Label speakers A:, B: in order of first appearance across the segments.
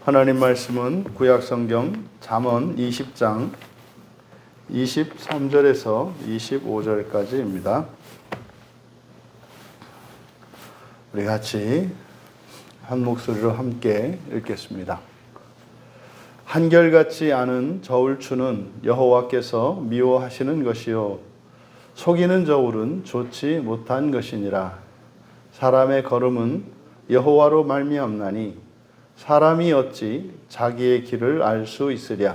A: 하나님 말씀은 구약성경 잠언 20장 23절에서 25절까지입니다. 우리 같이 한 목소리로 함께 읽겠습니다. 한결같지 않은 저울추는 여호와께서 미워하시는 것이요 속이는 저울은 좋지 못한 것이니라. 사람의 걸음은 여호와로 말미암나니 사람이 어찌 자기의 길을 알 수 있으랴.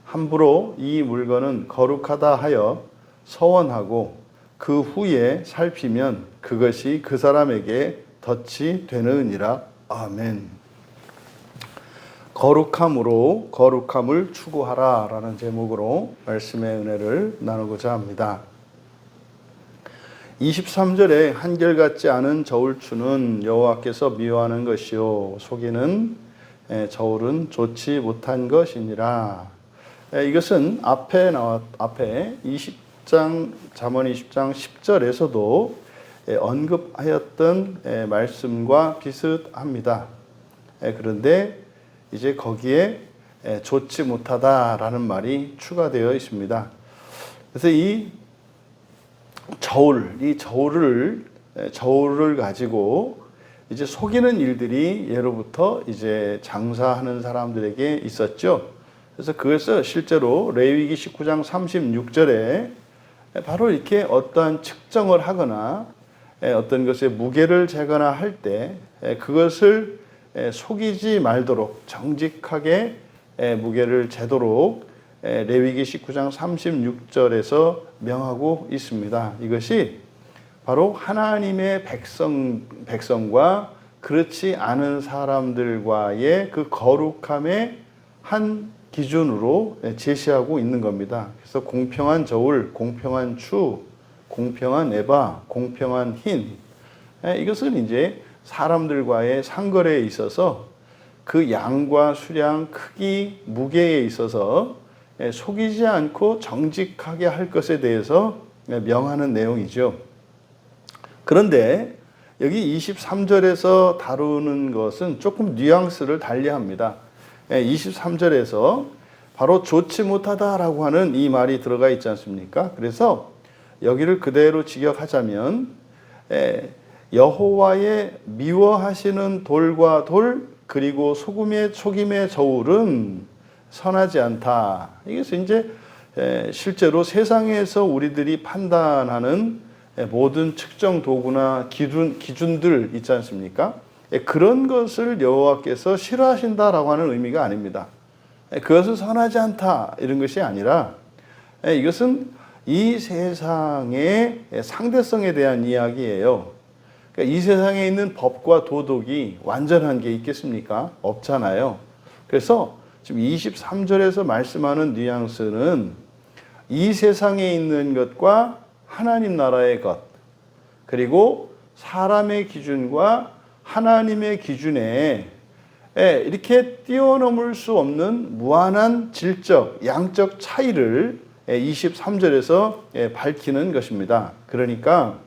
A: 함부로 이 물건은 거룩하다 하여 서원하고 그 후에 살피면 그것이 그 사람에게 덫이 되느니라. 아멘. 거룩함으로 거룩함을 추구하라 라는 제목으로 말씀의 은혜를 나누고자 합니다. 23절에 한결같지 않은 저울추는 여호와께서 미워하는 것이요 속이는 저울은 좋지 못한 것이니라. 이것은 앞에 잠언 20장 10절에서도 언급하였던 말씀과 비슷합니다. 그런데 이제 거기에 좋지 못하다라는 말이 추가되어 있습니다. 그래서 이 저울을 가지고 이제 속이는 일들이 예로부터 이제 장사하는 사람들에게 있었죠. 그래서 그것을 실제로 레위기 19장 36절에 바로 이렇게 어떠한 측정을 하거나 어떤 것의 무게를 재거나 할 때 그것을 속이지 말도록 정직하게 무게를 재도록 레위기 19장 36절에서 명하고 있습니다. 이것이 바로 하나님의 백성과 그렇지 않은 사람들과의 그 거룩함의 한 기준으로 제시하고 있는 겁니다. 그래서 공평한 저울, 공평한 추, 공평한 에바, 공평한 흰, 이것은 이제 사람들과의 상거래에 있어서 그 양과 수량, 크기, 무게에 있어서 속이지 않고 정직하게 할 것에 대해서 명하는 내용이죠. 그런데 여기 23절에서 다루는 것은 조금 뉘앙스를 달리합니다. 23절에서 바로 좋지 못하다라고 하는 이 말이 들어가 있지 않습니까? 그래서 여기를 그대로 직역하자면 여호와의 미워하시는 돌과 돌 그리고 속임의 저울은 선하지 않다. 이것은 이제 실제로 세상에서 우리들이 판단하는 모든 측정 도구나 기준들 있지 않습니까? 그런 것을 여호와께서 싫어하신다라고 하는 의미가 아닙니다. 그것은 선하지 않다 이런 것이 아니라 이것은 이 세상의 상대성에 대한 이야기예요. 그러니까 이 세상에 있는 법과 도덕이 완전한 게 있겠습니까? 없잖아요. 그래서 지금 23절에서 말씀하는 뉘앙스는 이 세상에 있는 것과 하나님 나라의 것, 그리고 사람의 기준과 하나님의 기준에 이렇게 뛰어넘을 수 없는 무한한 질적, 양적 차이를 23절에서 밝히는 것입니다. 그러니까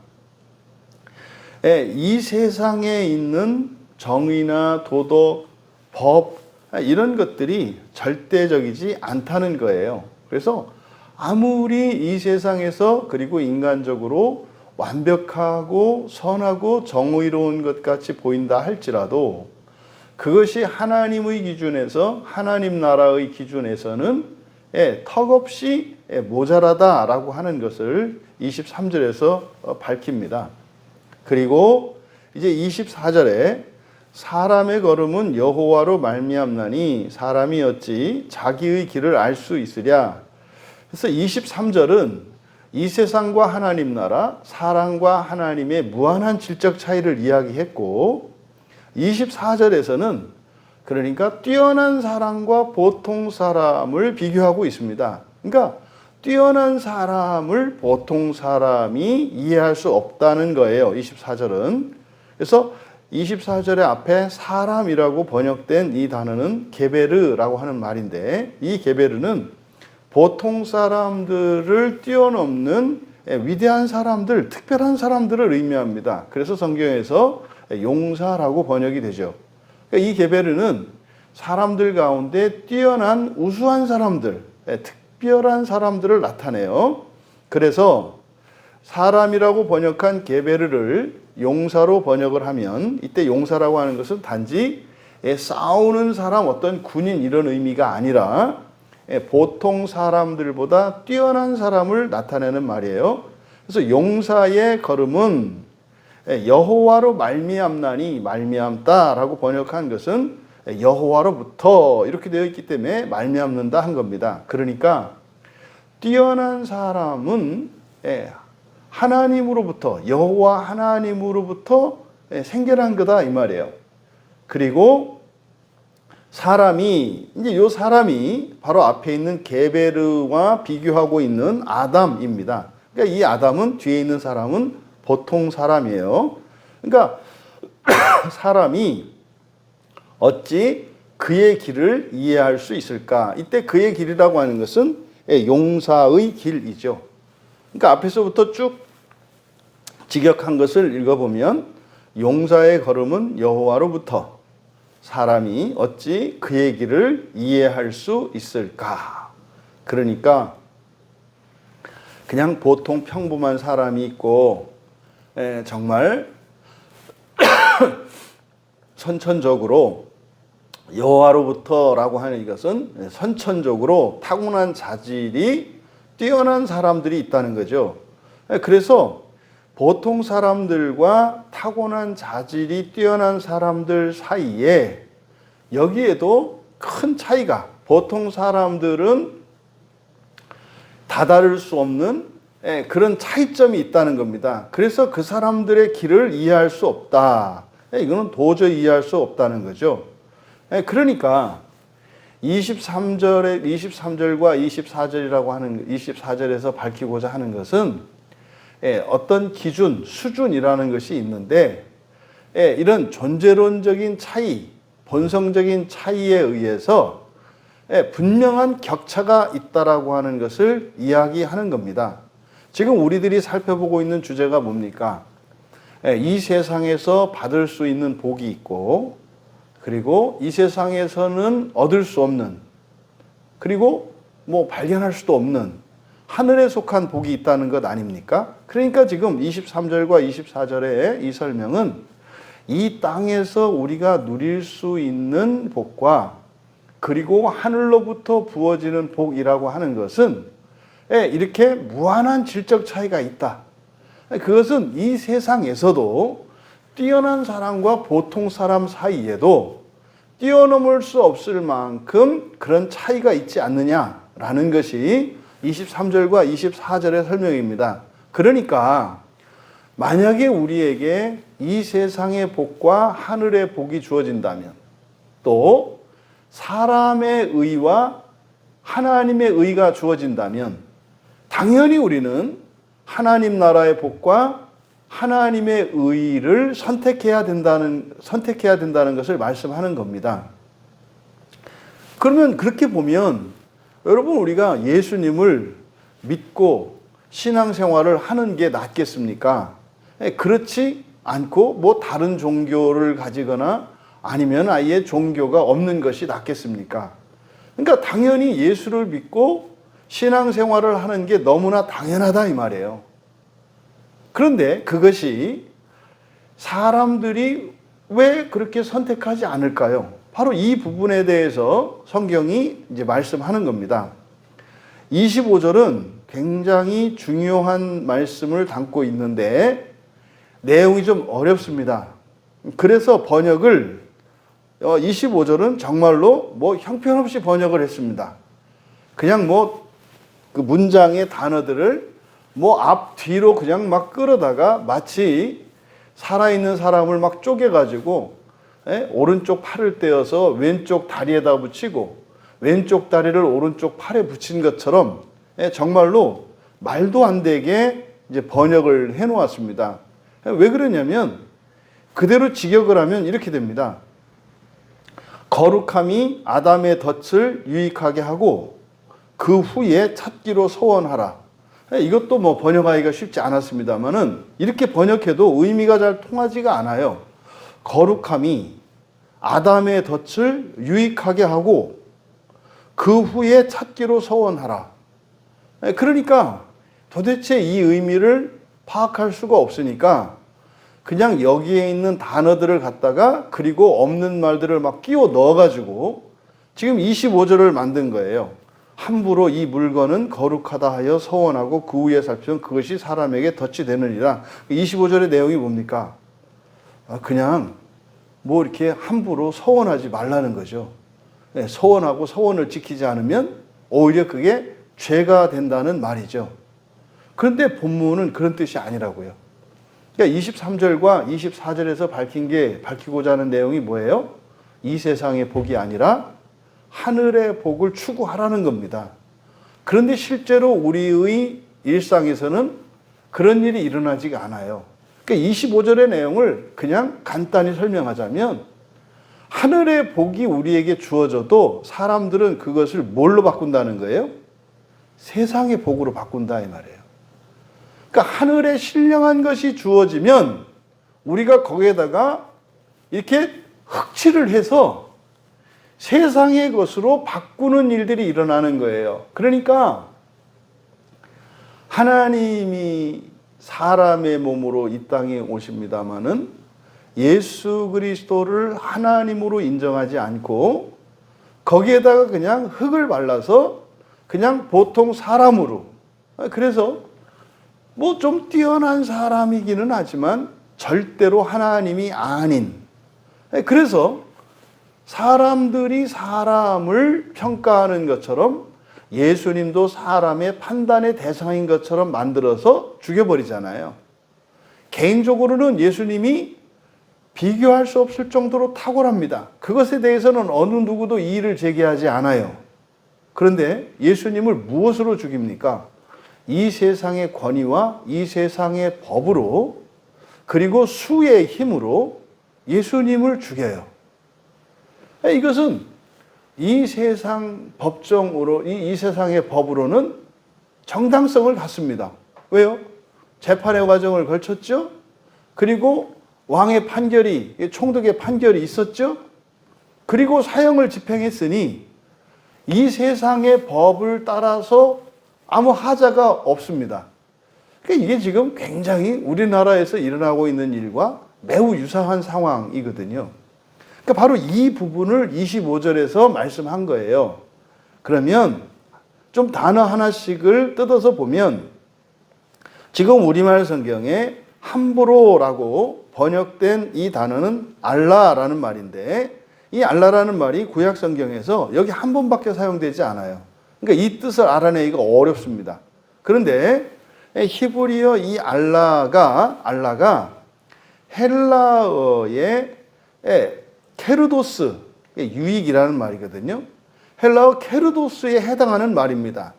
A: 이 세상에 있는 정의나 도덕, 법, 이런 것들이 절대적이지 않다는 거예요. 그래서 아무리 이 세상에서 그리고 인간적으로 완벽하고 선하고 정의로운 것 같이 보인다 할지라도 그것이 하나님의 기준에서 하나님 나라의 기준에서는 턱없이 모자라다라고 하는 것을 23절에서 밝힙니다. 그리고 이제 24절에 사람의 걸음은 여호와로 말미암나니 사람이 어찌 자기의 길을 알 수 있으랴. 그래서 23절은 이 세상과 하나님 나라, 사람과 하나님의 무한한 질적 차이를 이야기했고 24절에서는 그러니까 뛰어난 사람과 보통 사람을 비교하고 있습니다. 그러니까 뛰어난 사람을 보통 사람이 이해할 수 없다는 거예요. 24절은. 그래서 24절의 앞에 사람이라고 번역된 이 단어는 게베르라고 하는 말인데 이 게베르는 보통 사람들을 뛰어넘는 위대한 사람들, 특별한 사람들을 의미합니다. 그래서 성경에서 용사라고 번역이 되죠. 그러니까 이 게베르는 사람들 가운데 뛰어난 우수한 사람들, 특별한 사람들을 나타내요. 그래서 사람이라고 번역한 게베르를 용사로 번역을 하면, 이때 용사라고 하는 것은 단지 싸우는 사람, 어떤 군인 이런 의미가 아니라 보통 사람들보다 뛰어난 사람을 나타내는 말이에요. 그래서 용사의 걸음은 여호와로 말미암나니, 말미암다라고 번역한 것은 여호와로부터 이렇게 되어 있기 때문에 말미암는다 한 겁니다. 그러니까 뛰어난 사람은 하나님으로부터, 여호와 하나님으로부터 생겨난 거다 이 말이에요. 그리고 사람이, 이제 요 사람이 바로 앞에 있는 게베르와 비교하고 있는 아담입니다. 그러니까 이 아담은, 뒤에 있는 사람은 보통 사람이에요. 그러니까 사람이 어찌 그의 길을 이해할 수 있을까? 이때 그의 길이라고 하는 것은 용사의 길이죠. 그러니까 앞에서부터 쭉 직역한 것을 읽어보면 용사의 걸음은 여호와로부터, 사람이 어찌 그의 길을 이해할 수 있을까? 그러니까 그냥 보통 평범한 사람이 있고 정말 선천적으로 여호와로부터라고 하는 이것은 선천적으로 타고난 자질이 뛰어난 사람들이 있다는 거죠. 그래서 보통 사람들과 타고난 자질이 뛰어난 사람들 사이에 여기에도 큰 차이가, 보통 사람들은 다다를 수 없는 그런 차이점이 있다는 겁니다. 그래서 그 사람들의 길을 이해할 수 없다. 이거는 도저히 이해할 수 없다는 거죠. 그러니까 23절과 24절이라고 하는, 24절에서 밝히고자 하는 것은 어떤 기준, 수준이라는 것이 있는데 이런 존재론적인 차이, 본성적인 차이에 의해서 분명한 격차가 있다라고 하는 것을 이야기하는 겁니다. 지금 우리들이 살펴보고 있는 주제가 뭡니까? 이 세상에서 받을 수 있는 복이 있고, 그리고 이 세상에서는 얻을 수 없는, 그리고 뭐 발견할 수도 없는 하늘에 속한 복이 있다는 것 아닙니까? 그러니까 지금 23절과 24절의 이 설명은 이 땅에서 우리가 누릴 수 있는 복과 그리고 하늘로부터 부어지는 복이라고 하는 것은 이렇게 무한한 질적 차이가 있다. 그것은 이 세상에서도 뛰어난 사람과 보통 사람 사이에도 뛰어넘을 수 없을 만큼 그런 차이가 있지 않느냐라는 것이 23절과 24절의 설명입니다. 그러니까 만약에 우리에게 이 세상의 복과 하늘의 복이 주어진다면, 또 사람의 의와 하나님의 의가 주어진다면 당연히 우리는 하나님 나라의 복과 하나님의 의를 선택해야 된다는 것을 말씀하는 겁니다. 그러면 그렇게 보면 여러분, 우리가 예수님을 믿고 신앙생활을 하는 게 낫겠습니까? 그렇지 않고 뭐 다른 종교를 가지거나 아니면 아예 종교가 없는 것이 낫겠습니까? 그러니까 당연히 예수를 믿고 신앙생활을 하는 게 너무나 당연하다 이 말이에요. 그런데 그것이 사람들이 왜 그렇게 선택하지 않을까요? 바로 이 부분에 대해서 성경이 이제 말씀하는 겁니다. 25절은 굉장히 중요한 말씀을 담고 있는데 내용이 좀 어렵습니다. 그래서 번역을 25절은 정말로 뭐 형편없이 번역을 했습니다. 그냥 뭐 그 문장의 단어들을 뭐 앞뒤로 그냥 막 끌어다가 마치 살아있는 사람을 막 쪼개가지고 오른쪽 팔을 떼어서 왼쪽 다리에다 붙이고 왼쪽 다리를 오른쪽 팔에 붙인 것처럼 정말로 말도 안 되게 이제 번역을 해 놓았습니다. 왜 그러냐면 그대로 직역을 하면 이렇게 됩니다. 거룩함이 아담의 덫을 유익하게 하고 그 후에 찾기로 소원하라. 이것도 뭐 번역하기가 쉽지 않았습니다만은 이렇게 번역해도 의미가 잘 통하지가 않아요. 거룩함이 아담의 덫을 유익하게 하고 그 후에 찾기로 서원하라. 그러니까 도대체 이 의미를 파악할 수가 없으니까 그냥 여기에 있는 단어들을 갖다가 그리고 없는 말들을 막 끼워 넣어가지고 지금 25절을 만든 거예요. 함부로 이 물건은 거룩하다 하여 서원하고 그 후에 살피면 그것이 사람에게 덫이 되느니라. 25절의 내용이 뭡니까? 그냥 뭐 이렇게 함부로 서원하지 말라는 거죠. 서원하고 서원을 지키지 않으면 오히려 그게 죄가 된다는 말이죠. 그런데 본문은 그런 뜻이 아니라고요. 그러니까 23절과 24절에서 밝히고자 하는 내용이 뭐예요? 이 세상의 복이 아니라 하늘의 복을 추구하라는 겁니다. 그런데 실제로 우리의 일상에서는 그런 일이 일어나지가 않아요. 그러니까 25절의 내용을 그냥 간단히 설명하자면 하늘의 복이 우리에게 주어져도 사람들은 그것을 뭘로 바꾼다는 거예요? 세상의 복으로 바꾼다 이 말이에요. 그러니까 하늘에 신령한 것이 주어지면 우리가 거기에다가 이렇게 흑칠을 해서 세상의 것으로 바꾸는 일들이 일어나는 거예요. 그러니까 하나님이 사람의 몸으로 이 땅에 오십니다마는 예수 그리스도를 하나님으로 인정하지 않고 거기에다가 그냥 흙을 발라서 그냥 보통 사람으로, 그래서 뭐 좀 뛰어난 사람이기는 하지만 절대로 하나님이 아닌, 그래서 사람들이 사람을 평가하는 것처럼 예수님도 사람의 판단의 대상인 것처럼 만들어서 죽여버리잖아요. 개인적으로는 예수님이 비교할 수 없을 정도로 탁월합니다. 그것에 대해서는 어느 누구도 이의를 제기하지 않아요. 그런데 예수님을 무엇으로 죽입니까? 이 세상의 권위와 이 세상의 법으로 그리고 수의 힘으로 예수님을 죽여요. 이것은 이 세상 법정으로, 이 세상의 법으로는 정당성을 갖습니다. 왜요? 재판의 과정을 거쳤죠? 그리고 왕의 판결이, 총독의 판결이 있었죠? 그리고 사형을 집행했으니 이 세상의 법을 따라서 아무 하자가 없습니다. 그러니까 이게 지금 굉장히 우리나라에서 일어나고 있는 일과 매우 유사한 상황이거든요. 그러니까 바로 이 부분을 25절에서 말씀한 거예요. 그러면 좀 단어 하나씩을 뜯어서 보면 지금 우리말 성경에 함부로라고 번역된 이 단어는 알라라는 말인데 이 알라라는 말이 구약 성경에서 여기 한 번밖에 사용되지 않아요. 그러니까 이 뜻을 알아내기가 어렵습니다. 그런데 히브리어 이 알라가 헬라어의 케르도스, 유익이라는 말이거든요. 헬라어 케르도스에 해당하는 말입니다.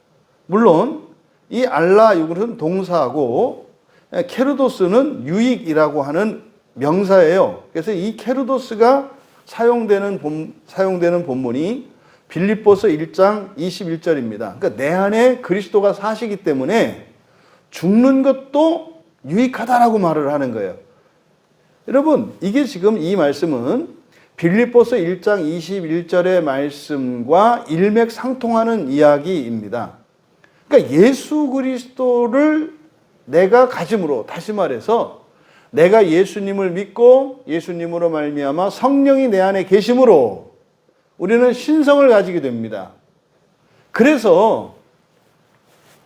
A: 물론 이 알라 이것은 동사고 케르도스는 유익이라고 하는 명사예요. 그래서 이 케르도스가 사용되는 본문이 빌립보서 1장 21절입니다. 그러니까 내 안에 그리스도가 사시기 때문에 죽는 것도 유익하다라고 말을 하는 거예요. 여러분, 이게 지금 이 말씀은 빌립보서 1장 21절의 말씀과 일맥상통하는 이야기입니다. 그러니까 예수 그리스도를 내가 가짐으로, 다시 말해서 내가 예수님을 믿고 예수님으로 말미암아 성령이 내 안에 계심으로 우리는 신성을 가지게 됩니다. 그래서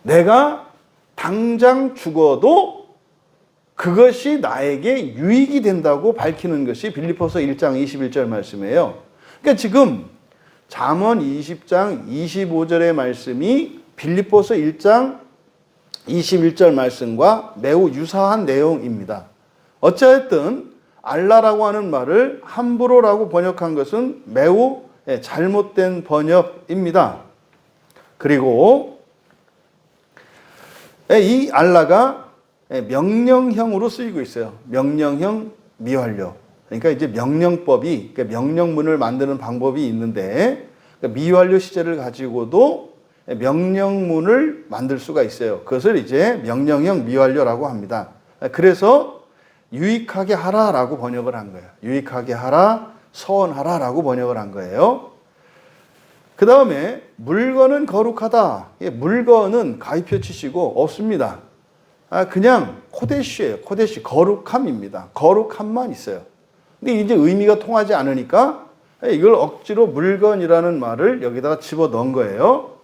A: 내가 당장 죽어도 그것이 나에게 유익이 된다고 밝히는 것이 빌립보서 1장 21절 말씀이에요. 그러니까 지금 잠언 20장 25절의 말씀이 빌립보서 1장 21절 말씀과 매우 유사한 내용입니다. 어찌됐든 알라라고 하는 말을 함부로라고 번역한 것은 매우 잘못된 번역입니다. 그리고 이 알라가 명령형으로 쓰이고 있어요. 명령형 미완료. 그러니까 이제 명령법이, 그러니까 명령문을 만드는 방법이 있는데 미완료 시제를 가지고도 명령문을 만들 수가 있어요. 그것을 이제 명령형 미완료라고 합니다. 그래서 유익하게 하라라고 번역을 한 거예요. 유익하게 하라, 서원하라라고 번역을 한 거예요. 그 다음에 물건은 거룩하다. 물건은 가위표 치시고 없습니다. 그냥 코데시예요. 코데시, 거룩함입니다. 거룩함만 있어요. 근데 이제 의미가 통하지 않으니까 이걸 억지로 물건이라는 말을 여기다가 집어넣은 거예요.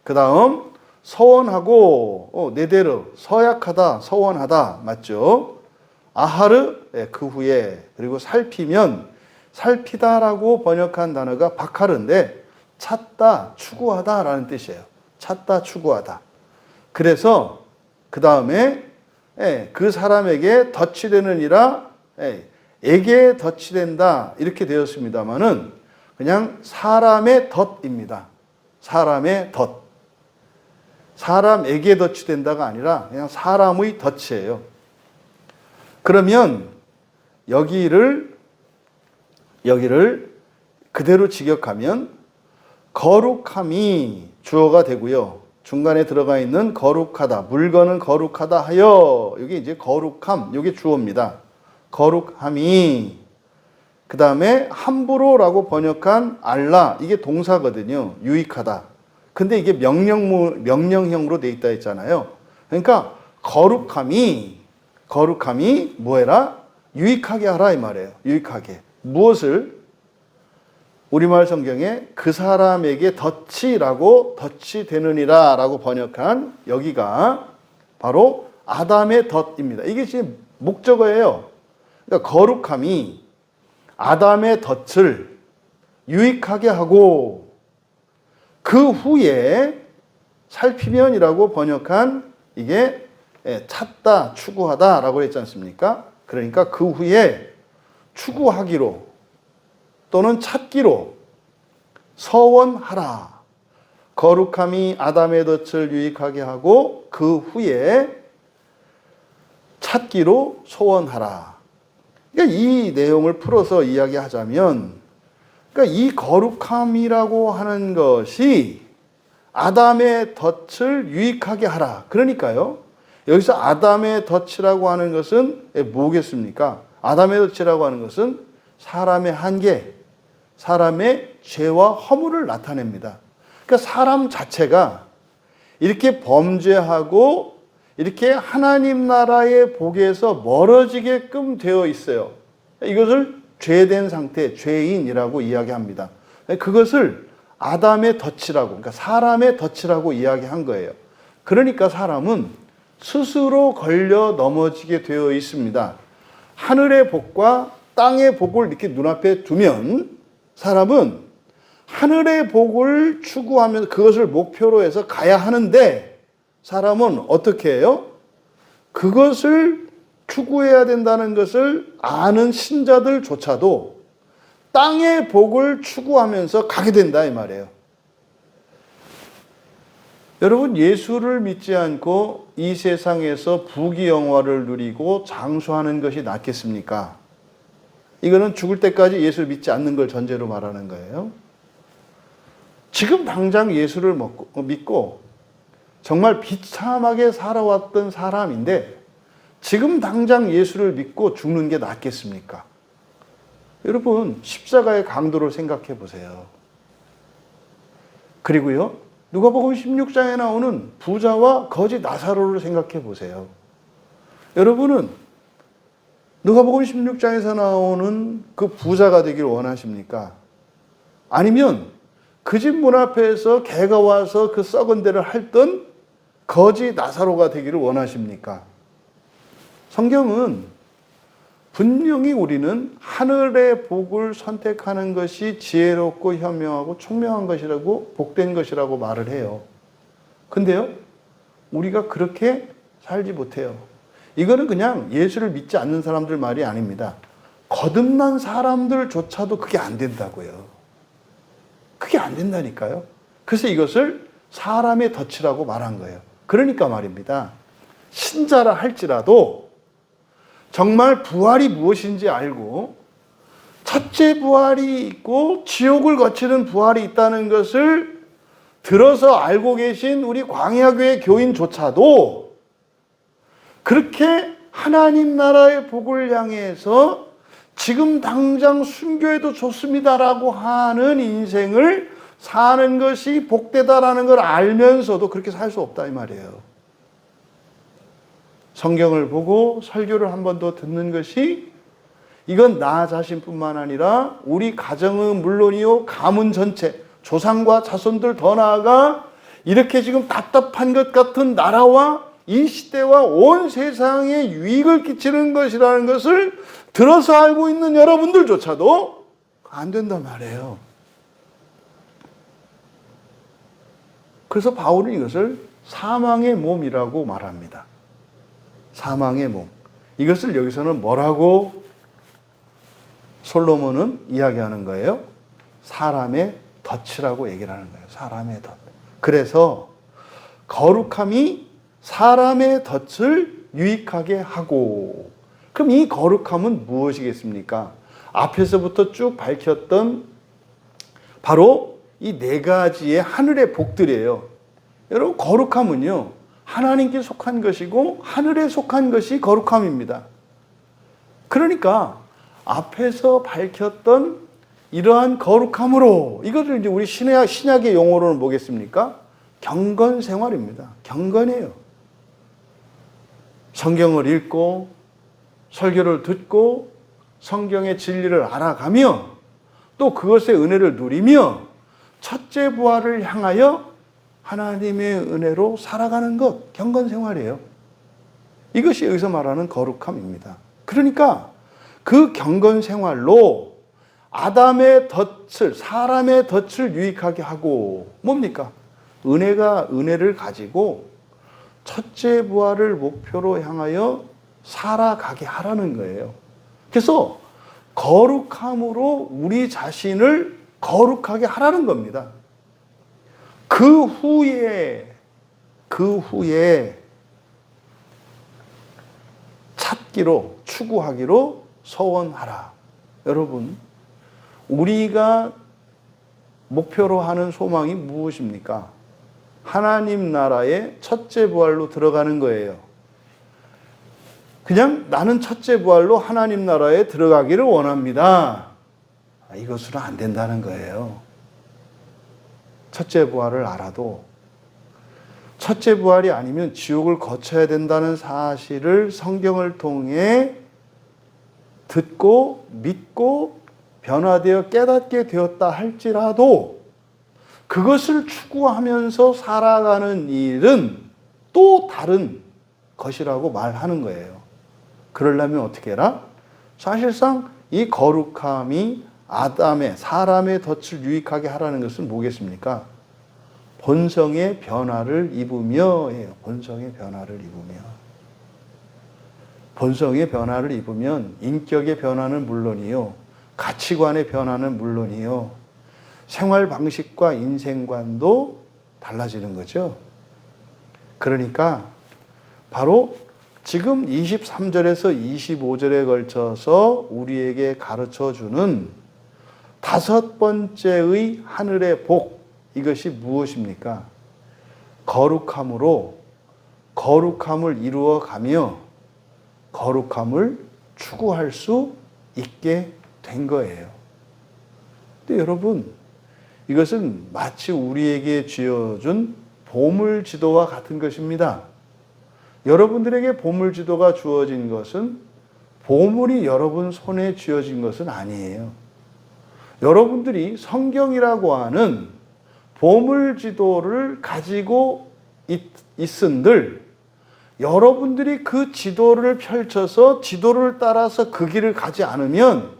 A: 그 다음 서원하고 네데르, 서약하다, 서원하다 맞죠? 아하르, 그 후에, 그리고 살피면, 살피다라고 번역한 단어가 바카르인데 찾다, 추구하다라는 뜻이에요. 찾다, 추구하다. 그래서 그 다음에 그 사람에게 덫이 되느니라, 에게 덫이 된다 이렇게 되었습니다만은 그냥 사람의 덫입니다. 사람의 덫. 사람에게 덫이 된다가 아니라 그냥 사람의 덫이에요. 그러면 여기를 그대로 직역하면 거룩함이 주어가 되고요. 중간에 들어가 있는 거룩하다, 물건은 거룩하다 하여, 이게 이제 거룩함, 이게 주어입니다. 거룩함이, 그 다음에 함부로라고 번역한 알라, 이게 동사거든요. 유익하다. 근데 이게 명령형으로 돼 있다 했잖아요. 그러니까 거룩함이 뭐해라? 유익하게 하라 이 말이에요. 유익하게. 무엇을? 우리말 성경에 그 사람에게 덫이 되느니라 라고 번역한 여기가 바로 아담의 덫입니다. 이게 지금 목적어예요. 그러니까 거룩함이 아담의 덫을 유익하게 하고 그 후에 살피면이라고 번역한 이게 찾다, 추구하다 라고 했지 않습니까? 그러니까 그 후에 추구하기로 또는 찾기로 서원하라. 거룩함이 아담의 덫을 유익하게 하고 그 후에 찾기로 소원하라. 그러니까 이 내용을 풀어서 이야기하자면, 그러니까 이 거룩함이라고 하는 것이 아담의 덫을 유익하게 하라. 그러니까요. 여기서 아담의 덫이라고 하는 것은 뭐겠습니까? 아담의 덫이라고 하는 것은 사람의 한계, 사람의 죄와 허물을 나타냅니다. 그러니까 사람 자체가 이렇게 범죄하고 이렇게 하나님 나라의 복에서 멀어지게끔 되어 있어요. 이것을 죄된 상태, 죄인이라고 이야기합니다. 그것을 아담의 덫이라고, 그러니까 사람의 덫이라고 이야기한 거예요. 그러니까 사람은 스스로 걸려 넘어지게 되어 있습니다. 하늘의 복과 땅의 복을 이렇게 눈앞에 두면 사람은 하늘의 복을 추구하면서 그것을 목표로 해서 가야 하는데 사람은 어떻게 해요? 그것을 추구해야 된다는 것을 아는 신자들조차도 땅의 복을 추구하면서 가게 된다 이 말이에요. 여러분, 예수를 믿지 않고 이 세상에서 부귀영화를 누리고 장수하는 것이 낫겠습니까? 이거는 죽을 때까지 예수를 믿지 않는 걸 전제로 말하는 거예요. 지금 당장 예수를 믿고 정말 비참하게 살아왔던 사람인데 지금 당장 예수를 믿고 죽는 게 낫겠습니까? 여러분, 십자가의 강도를 생각해 보세요. 그리고요, 누가복음 16장에 나오는 부자와 거지 나사로를 생각해 보세요. 여러분은 누가복음 16장에서 나오는 그 부자가 되길 원하십니까? 아니면 그 집 문 앞에서 개가 와서 그 썩은 데를 핥던 거지 나사로가 되기를 원하십니까? 성경은 분명히 우리는 하늘의 복을 선택하는 것이 지혜롭고 현명하고 총명한 것이라고, 복된 것이라고 말을 해요. 근데요, 우리가 그렇게 살지 못해요. 이거는 그냥 예수를 믿지 않는 사람들 말이 아닙니다. 거듭난 사람들조차도 그게 안 된다고요. 그게 안 된다니까요. 그래서 이것을 사람의 덫이라고 말한 거예요. 그러니까 말입니다. 신자라 할지라도 정말 부활이 무엇인지 알고 첫째 부활이 있고 지옥을 거치는 부활이 있다는 것을 들어서 알고 계신 우리 광야교회 교인조차도 그렇게 하나님 나라의 복을 향해서 지금 당장 순교해도 좋습니다라고 하는 인생을 사는 것이 복되다라는 걸 알면서도 그렇게 살 수 없다 이 말이에요. 성경을 보고 설교를 한 번 더 듣는 것이 이건 나 자신뿐만 아니라 우리 가정은 물론이요 가문 전체 조상과 자손들 더 나아가 이렇게 지금 답답한 것 같은 나라와 이 시대와 온 세상에 유익을 끼치는 것이라는 것을 들어서 알고 있는 여러분들조차도 안 된단 말이에요. 그래서 바울은 이것을 사망의 몸이라고 말합니다. 사망의 몸. 이것을 여기서는 뭐라고 솔로몬은 이야기하는 거예요? 사람의 덫이라고 얘기를 하는 거예요. 사람의 덫. 그래서 거룩함이 사람의 덫을 유익하게 하고, 그럼 이 거룩함은 무엇이겠습니까? 앞에서부터 쭉 밝혔던 바로 이 네 가지의 하늘의 복들이에요. 여러분, 거룩함은요, 하나님께 속한 것이고 하늘에 속한 것이 거룩함입니다. 그러니까 앞에서 밝혔던 이러한 거룩함으로, 이것을 이제 우리 신약의 용어로는 뭐겠습니까? 경건 생활입니다. 경건이에요. 성경을 읽고 설교를 듣고 성경의 진리를 알아가며 또 그것의 은혜를 누리며 첫째 부활을 향하여 하나님의 은혜로 살아가는 것, 경건 생활이에요. 이것이 여기서 말하는 거룩함입니다. 그러니까 그 경건 생활로 아담의 덫을, 사람의 덫을 유익하게 하고, 뭡니까? 은혜를 가지고 첫째 부활을 목표로 향하여 살아가게 하라는 거예요. 그래서 거룩함으로 우리 자신을 거룩하게 하라는 겁니다. 그 후에 찾기로, 추구하기로 서원하라. 여러분, 우리가 목표로 하는 소망이 무엇입니까? 하나님 나라의 첫째 부활로 들어가는 거예요. 그냥 나는 첫째 부활로 하나님 나라에 들어가기를 원합니다. 이것으로 안 된다는 거예요. 첫째 부활을 알아도 첫째 부활이 아니면 지옥을 거쳐야 된다는 사실을 성경을 통해 듣고 믿고 변화되어 깨닫게 되었다 할지라도 그것을 추구하면서 살아가는 일은 또 다른 것이라고 말하는 거예요. 그러려면 어떻게 해라? 사실상 이 거룩함이 사람의 덫을 유익하게 하라는 것은 뭐겠습니까? 본성의 변화를 입으며 해요. 본성의 변화를 입으며. 본성의 변화를 입으면 인격의 변화는 물론이요, 가치관의 변화는 물론이요, 생활 방식과 인생관도 달라지는 거죠. 그러니까 바로 지금 23절에서 25절에 걸쳐서 우리에게 가르쳐 주는 다섯 번째의 하늘의 복, 이것이 무엇입니까? 거룩함으로 거룩함을 이루어가며 거룩함을 추구할 수 있게 된 거예요. 근데 여러분, 이것은 마치 우리에게 쥐어준 보물지도와 같은 것입니다. 여러분들에게 보물지도가 주어진 것은 보물이 여러분 손에 쥐어진 것은 아니에요. 여러분들이 성경이라고 하는 보물지도를 가지고 있은들 여러분들이 그 지도를 펼쳐서 지도를 따라서 그 길을 가지 않으면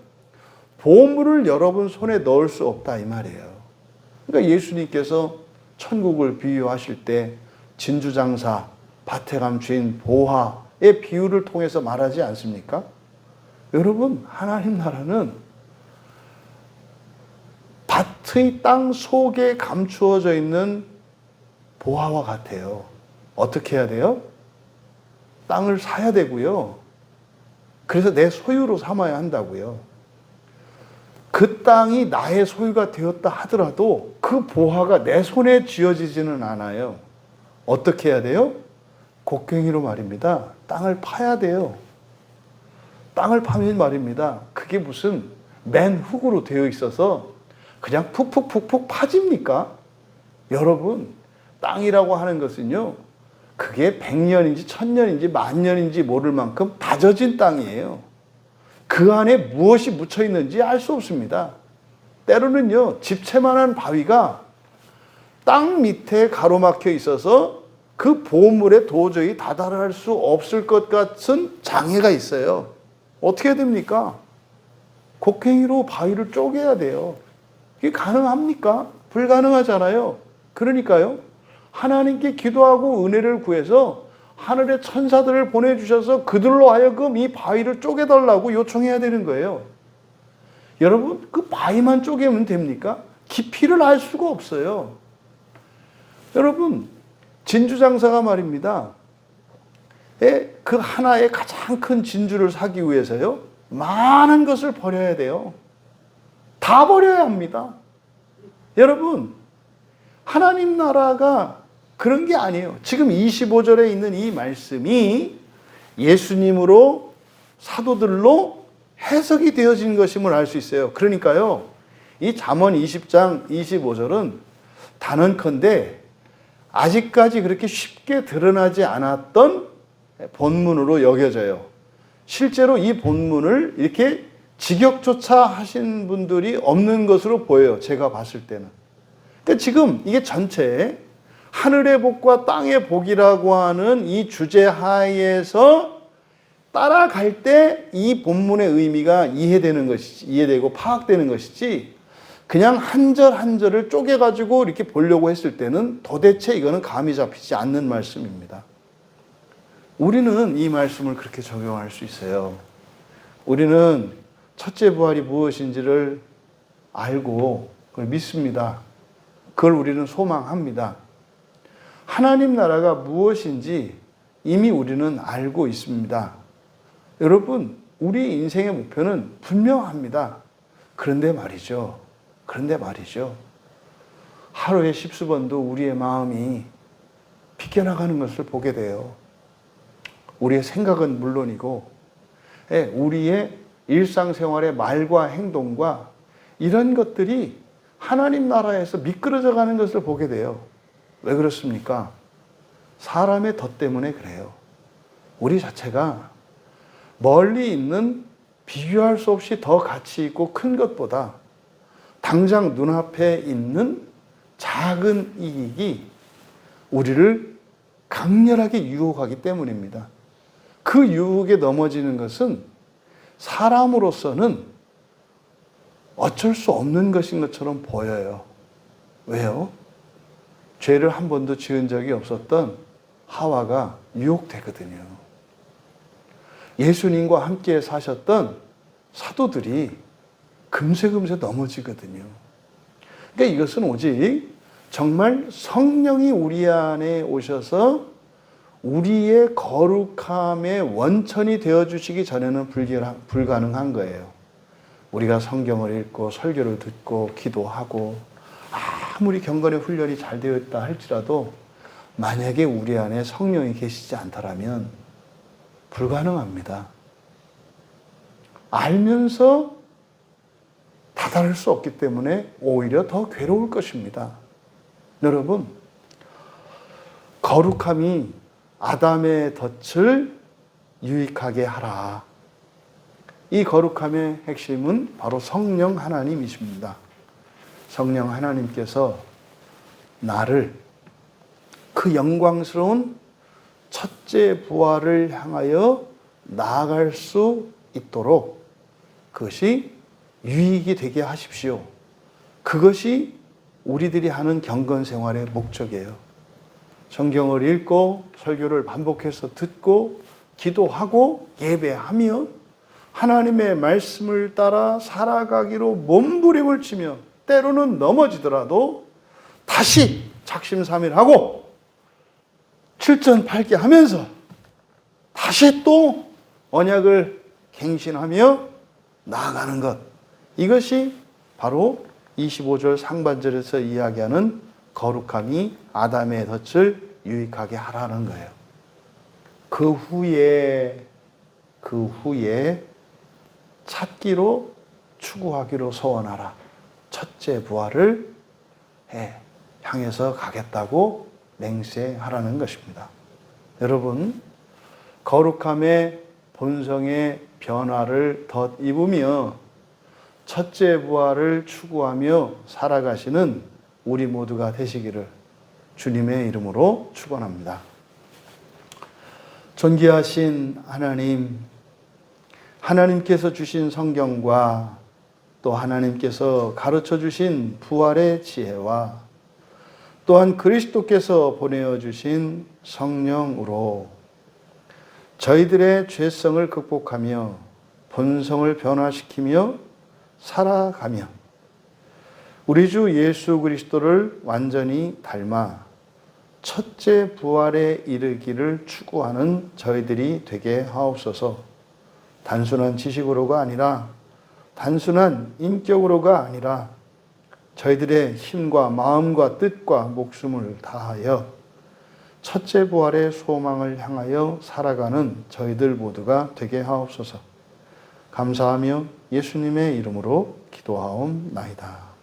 A: 보물을 여러분 손에 넣을 수 없다 이 말이에요. 그러니까 예수님께서 천국을 비유하실 때 진주장사, 밭에 감추인 보화의 비유를 통해서 말하지 않습니까? 여러분, 하나님 나라는 밭의 땅 속에 감추어져 있는 보화와 같아요. 어떻게 해야 돼요? 땅을 사야 되고요. 그래서 내 소유로 삼아야 한다고요. 그 땅이 나의 소유가 되었다 하더라도 그 보화가 내 손에 쥐어지지는 않아요. 어떻게 해야 돼요? 곡괭이로 말입니다. 땅을 파야 돼요. 땅을 파면 말입니다. 그게 무슨 맨 흙으로 되어 있어서 그냥 푹푹푹푹 파집니까? 여러분, 땅이라고 하는 것은요, 그게 100년인지 1000년인지 10,000년인지 모를 만큼 다져진 땅이에요. 그 안에 무엇이 묻혀 있는지 알 수 없습니다. 때로는요, 집채만한 바위가 땅 밑에 가로막혀 있어서 그 보물에 도저히 다다를 수 없을 것 같은 장애가 있어요. 어떻게 됩니까? 곡괭이로 바위를 쪼개야 돼요. 이게 가능합니까? 불가능하잖아요. 그러니까요, 하나님께 기도하고 은혜를 구해서 하늘의 천사들을 보내주셔서 그들로 하여금 이 바위를 쪼개달라고 요청해야 되는 거예요. 여러분, 그 바위만 쪼개면 됩니까? 깊이를 알 수가 없어요. 여러분, 진주장사가 말입니다. 그 하나의 가장 큰 진주를 사기 위해서요, 많은 것을 버려야 돼요. 다 버려야 합니다. 여러분, 하나님 나라가 그런 게 아니에요. 지금 25절에 있는 이 말씀이 예수님으로 사도들로 해석이 되어진 것임을 알 수 있어요. 그러니까요, 이 잠언 20장 25절은 단언컨대 아직까지 그렇게 쉽게 드러나지 않았던 본문으로 여겨져요. 실제로 이 본문을 이렇게 직역조차 하신 분들이 없는 것으로 보여요. 제가 봤을 때는. 그러니까 지금 이게 전체 하늘의 복과 땅의 복이라고 하는 이 주제 하에서 따라갈 때 이 본문의 의미가 이해되고 파악되는 것이지, 그냥 한 절 한 절을 쪼개가지고 이렇게 보려고 했을 때는 도대체 이거는 감이 잡히지 않는 말씀입니다. 우리는 이 말씀을 그렇게 적용할 수 있어요. 우리는 첫째 부활이 무엇인지를 알고 그걸 믿습니다. 그걸 우리는 소망합니다. 하나님 나라가 무엇인지 이미 우리는 알고 있습니다. 여러분, 우리 인생의 목표는 분명합니다. 그런데 말이죠. 하루에 10수번도 우리의 마음이 비껴나가는 것을 보게 돼요. 우리의 생각은 물론이고, 우리의 일상생활의 말과 행동과 이런 것들이 하나님 나라에서 미끄러져 가는 것을 보게 돼요. 왜 그렇습니까? 사람의 덫 때문에 그래요. 우리 자체가 멀리 있는 비교할 수 없이 더 가치 있고 큰 것보다 당장 눈앞에 있는 작은 이익이 우리를 강렬하게 유혹하기 때문입니다. 그 유혹에 넘어지는 것은 사람으로서는 어쩔 수 없는 것인 것처럼 보여요. 왜요? 죄를 한 번도 지은 적이 없었던 하와가 유혹되거든요. 예수님과 함께 사셨던 사도들이 금세 넘어지거든요. 그러니까 이것은 오직 정말 성령이 우리 안에 오셔서 우리의 거룩함의 원천이 되어주시기 전에는 불가능한 거예요. 우리가 성경을 읽고 설교를 듣고 기도하고 아무리 경건의 훈련이 잘 되어 있다 할지라도 만약에 우리 안에 성령이 계시지 않다라면 불가능합니다. 알면서 다다를 수 없기 때문에 오히려 더 괴로울 것입니다. 여러분, 거룩함이 아담의 덫을 유익하게 하라. 이 거룩함의 핵심은 바로 성령 하나님이십니다. 성령 하나님께서 나를 그 영광스러운 첫째 부활을 향하여 나아갈 수 있도록 그것이 유익이 되게 하십시오. 그것이 우리들이 하는 경건 생활의 목적이에요. 성경을 읽고 설교를 반복해서 듣고 기도하고 예배하며 하나님의 말씀을 따라 살아가기로 몸부림을 치며 때로는 넘어지더라도 다시 작심삼일하고 칠전팔기 하면서 다시 또 언약을 갱신하며 나아가는 것, 이것이 바로 25절 상반절에서 이야기하는 거룩함이 아담의 덫을 유익하게 하라는 거예요. 그 후에 찾기로 추구하기로 소원하라. 첫째 부활을 향해서 가겠다고 맹세하라는 것입니다. 여러분, 거룩함의 본성의 변화를 덧입으며 첫째 부활을 추구하며 살아가시는 우리 모두가 되시기를 주님의 이름으로 축원합니다. 존귀하신 하나님, 하나님께서 주신 성경과 또 하나님께서 가르쳐 주신 부활의 지혜와 또한 그리스도께서 보내어 주신 성령으로 저희들의 죄성을 극복하며 본성을 변화시키며 살아가며 우리 주 예수 그리스도를 완전히 닮아 첫째 부활에 이르기를 추구하는 저희들이 되게 하옵소서. 단순한 지식으로가 아니라 단순한 인격으로가 아니라 저희들의 힘과 마음과 뜻과 목숨을 다하여 첫째 부활의 소망을 향하여 살아가는 저희들 모두가 되게 하옵소서. 감사하며 예수님의 이름으로 기도하옵나이다.